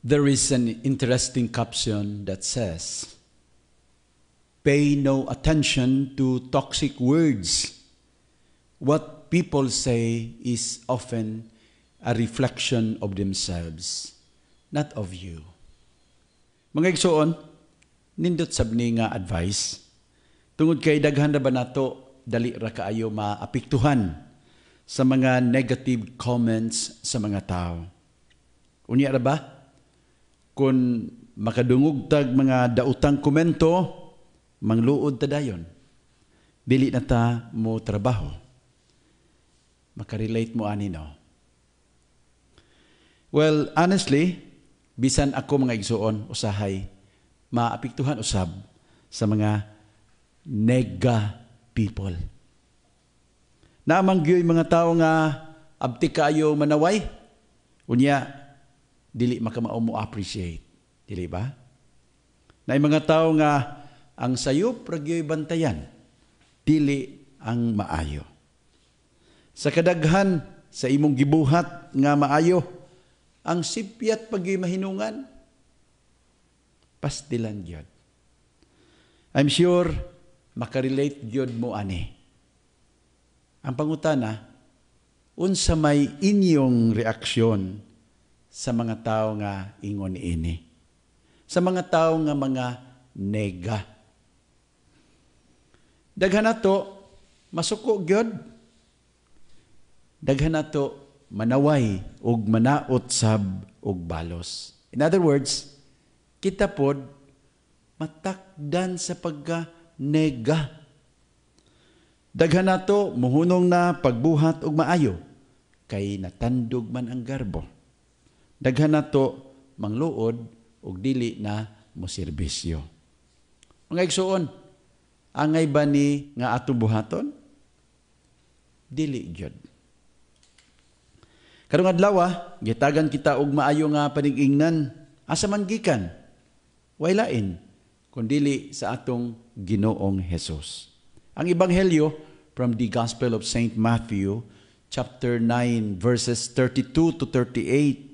There is an interesting caption that says, "Pay no attention to toxic words. What people say is often a reflection of themselves, not of you." Mga igsoon, nindot sabni nga advice. Tungod kay daghan na ba nato, dali ra kaayo maapektuhan sa mga negative comments sa mga tao. Unya ra ba? Kung makadungog-tag mga dautang komento, mangluod ta dayon. Dili na ta mo trabaho. Makarelate mo ani, no? Well, honestly, bisan ako mga igsoon, usahay, maapektuhan usab sa mga nega people. Naamang gyoy mga tao nga abti kayo manaway, unya, dili makamao mo appreciate. Dili ba? Na mga tao nga ang sayop ragyoy bantayan, dili ang maayo. Sa kadaghan sa imong gibuhat nga maayo, ang sipyat pagyoy mahinungan, pastilan gyud. I'm sure makarelate gyud mo ani. Ang pangutana, unsa may inyong reaksyon sa mga tao nga ingon ini? Sa mga tao nga mga nega. Daghan nato masuko gyud. Daghan nato manaway ug manaot sab og balos. In other words, kita pod matakdan sa pagka-nega. Daghan nato muhunong na pagbuhat og maayo kay natandog man ang garbo. Daghan nato mangluod og dili na moserbisyo. Mga igsoon, angay ba ni nga atong buhaton? Dili gyud. Karong adlaw, gitagan kita og maayo nga panig-ingnan, asa man gikan? Way lain kun dili sa atong Ginoong Hesus. Ang ebanghelyo from the Gospel of St. Matthew, chapter 9, verses 32 to 38.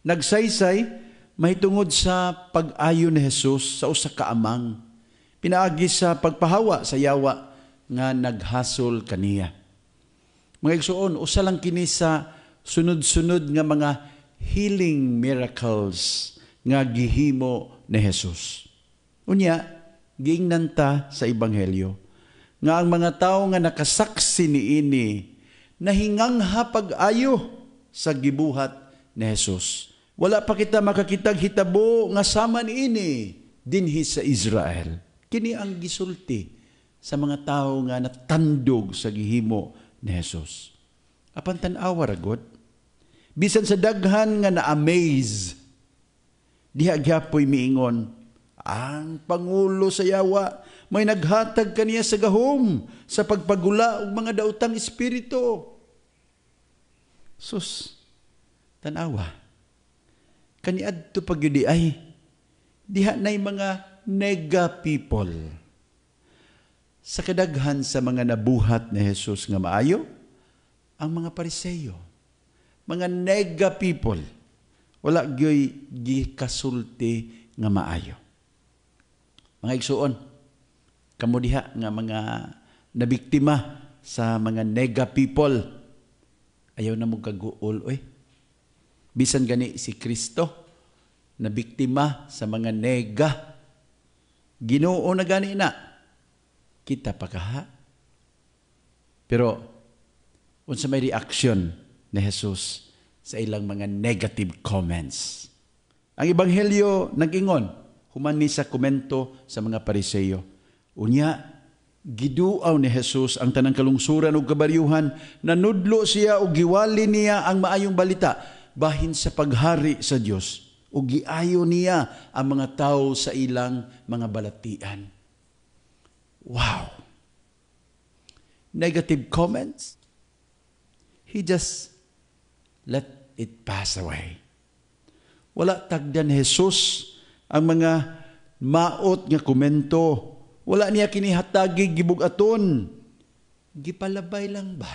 Nagsaysay mahitungod sa pag-ayo ni Jesus sa usa ka amang, pinaagi sa pagpahawa sa yawa nga naghasol kaniya. Mga igsoon, usa lang kini sa sunod-sunod nga mga healing miracles nga gihimo ni Jesus. Unya, giingnan ta sa ebanghelyo nga ang mga tao nga nakasaksi niini nahingangha pag-ayo sa gibuhat ni Jesus. Wala pa kita makakitag hitabo nga sama niini dinhi sa Israel. Kini ang gisulti sa mga tao nga natandog sa gihimo ni Jesus. Apan tan-awa ra gud, bisan sa daghan nga na-amaze, diha gyapoy miingon, ang Pangulo sa yawa may naghatag kaniya sa gahom sa pagpagula og mga daotang espiritu. Sus, tan-awa. Kaniadto pagyudi ay diha nay mga nega people. Sa kadaghan sa mga nabuhat ni Jesus nga maayo, ang mga Pariseyo, mga nega people, wala gyoy gikasulti nga maayo. Mga igsuon, kamo diha nga mga nabiktima sa mga nega people, ayaw na mo kaguol, oy. Bisan gani si Kristo, na biktima sa mga nega. Ginoo na gani na. Kita pa kaha. Pero, unsa may reaction ni Jesus sa ilang mga negative comments. Ang ebanghelyo nag-ingon, human ni sa komento sa mga Pariseyo. Unya, giduaw ni Jesus ang tanang kalungsuran ug kabaryuhan, nanudlo siya ug giwali niya ang maayong balita bahin sa paghari sa Dios, ug giayo niya ang mga tao sa ilang mga balatian. Wow! Negative comments? He just let it pass away. Wala tagdan Jesus ang mga maot nga komento. Wala niya kinihatagi gibugaton. Gipalabay lang ba?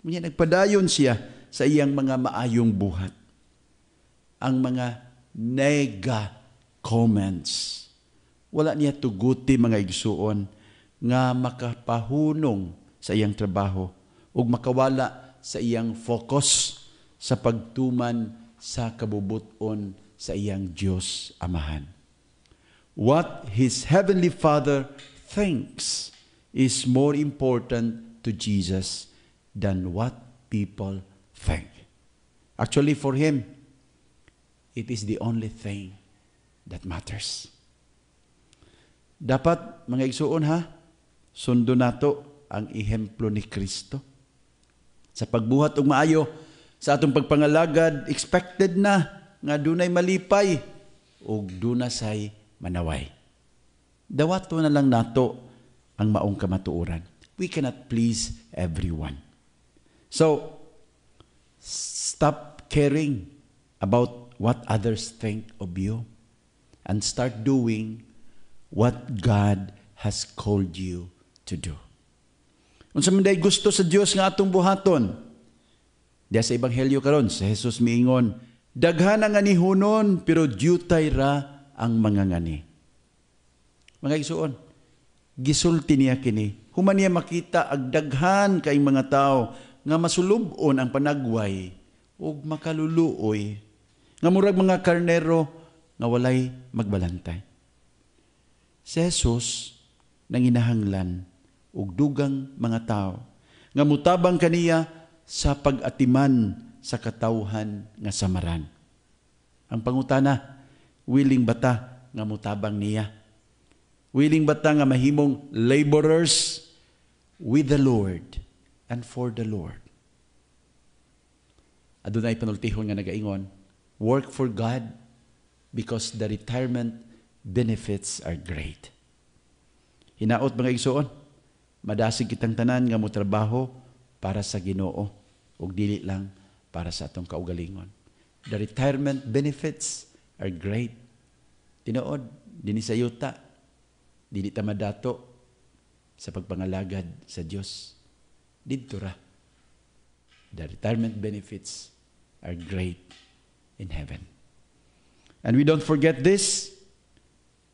Nagpadayon siya sa iyang mga maayong buhat. ang mga nega comments. Wala niya tuguti mga igsuon nga makapahunong sa iyang trabaho ug makawala sa iyang focus sa pagtuman sa kabubuton sa iyang Diyos Amahan. What his heavenly Father thinks is more important to Jesus than what people think. Actually, for him, it is the only thing that matters. Dapat, mga igsuon ha, sundo nato ang ihemplo ni Kristo. Sa pagbuhat og maayo, sa atong pagpangalagad, expected na nga dunay malipay ug dunasay manaway. Dawato na lang nato ang maong kamatuoran. We cannot please everyone. So, stop caring about what others think of you and start doing what God has called you to do. Unsa man day gusto sa Dios nga atong buhaton? Diya sa ebanghelyo karon, sa Jesus miingon, daghan ang ganihunon pero diutay ra ang mga ngani. Mga igsuon, gisulti niya kini. Human niya makita ag daghan kay mga tao nga masulubon ang panagway ug makaluluoy nga murag mga karnero nga walay magbalantay. Si Jesus nanginahanglan ug dugang mga tao nga mutabang kaniya sa pag-atiman sa katawhan nga samaran. Ang pangutana, willing bata nga mutabang niya? Willing bata nga mahimong laborers with the Lord and for the Lord? Adunay panultihon nga nagaingon, work for God because the retirement benefits are great. Hinaot mga igsuon, madasig kitang tanan nga motrabaho para sa Ginoo ug dili lang para sa atong kaugalingon. The retirement benefits are great. Tinuod dinhi sa yuta, dili ta madato sa pagpangalagad sa Dios. Didto ra. The retirement benefits are great in heaven. And we don't forget this.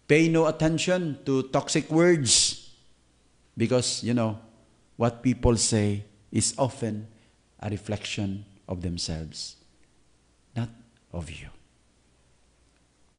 Pay no attention to toxic words because, what people say is often a reflection of themselves, not of you.